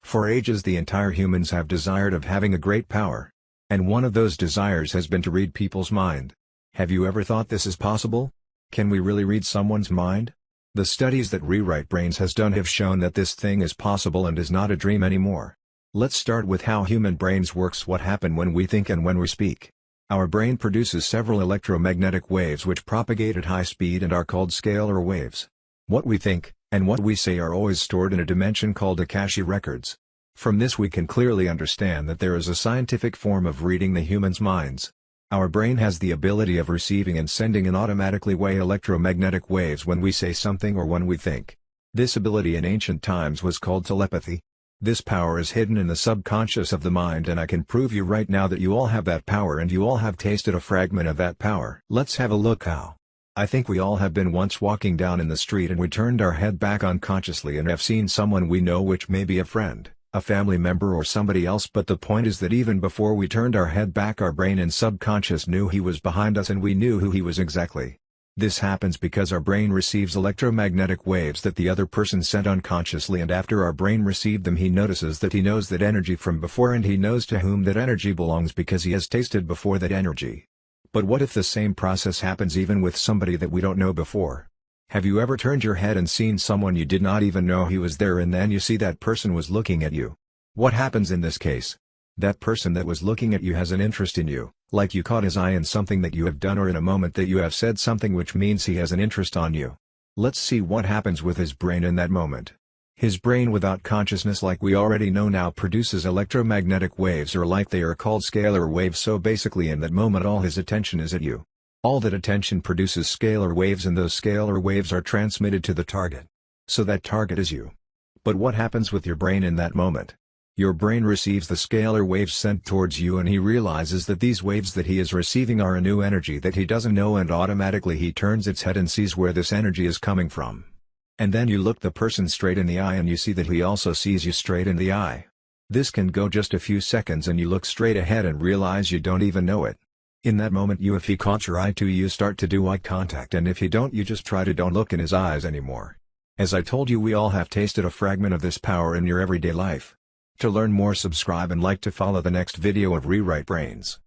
For ages the entire humans have desired of having a great power. And one of those desires has been to read people's mind. Have you ever thought this is possible? Can we really read someone's mind? The studies that Rewrite Brains has done have shown that this thing is possible and is not a dream anymore. Let's start with how human brains works. What happens when we think and when we speak. Our brain produces several electromagnetic waves which propagate at high speed and are called scalar waves. What we think, and what we say are always stored in a dimension called Akashic records. From this we can clearly understand that there is a scientific form of reading the human's minds. Our brain has the ability of receiving and sending in automatically way electromagnetic waves when we say something or when we think. This ability in ancient times was called telepathy. This power is hidden in the subconscious of the mind, and I can prove you right now that you all have that power and you all have tasted a fragment of that power. Let's have a look how. I think we all have been once walking down in the street and we turned our head back unconsciously and have seen someone we know, which may be a friend, a family member or somebody else, but the point is that even before we turned our head back our brain and subconscious knew he was behind us and we knew who he was exactly. This happens because our brain receives electromagnetic waves that the other person sent unconsciously, and after our brain received them he notices that he knows that energy from before and he knows to whom that energy belongs because he has tasted before that energy. But what if the same process happens even with somebody that we don't know before? Have you ever turned your head and seen someone you did not even know he was there, and then you see that person was looking at you? What happens in this case? That person that was looking at you has an interest in you, like you caught his eye in something that you have done or in a moment that you have said something, which means he has an interest on you. Let's see what happens with his brain in that moment. His brain without consciousness, like we already know now, produces electromagnetic waves, or like they are called scalar waves. So basically in that moment all his attention is at you. All that attention produces scalar waves, and those scalar waves are transmitted to the target. So that target is you. But what happens with your brain in that moment? Your brain receives the scalar waves sent towards you, and he realizes that these waves that he is receiving are a new energy that he doesn't know, and automatically he turns its head and sees where this energy is coming from. And then you look the person straight in the eye and you see that he also sees you straight in the eye. This can go just a few seconds and you look straight ahead and realize you don't even know it. In that moment if he caught your eye too, you start to do eye contact, and if he don't, you just try to don't look in his eyes anymore. As I told you, we all have tasted a fragment of this power in your everyday life. To learn more, subscribe and like to follow the next video of Rewrite Brains.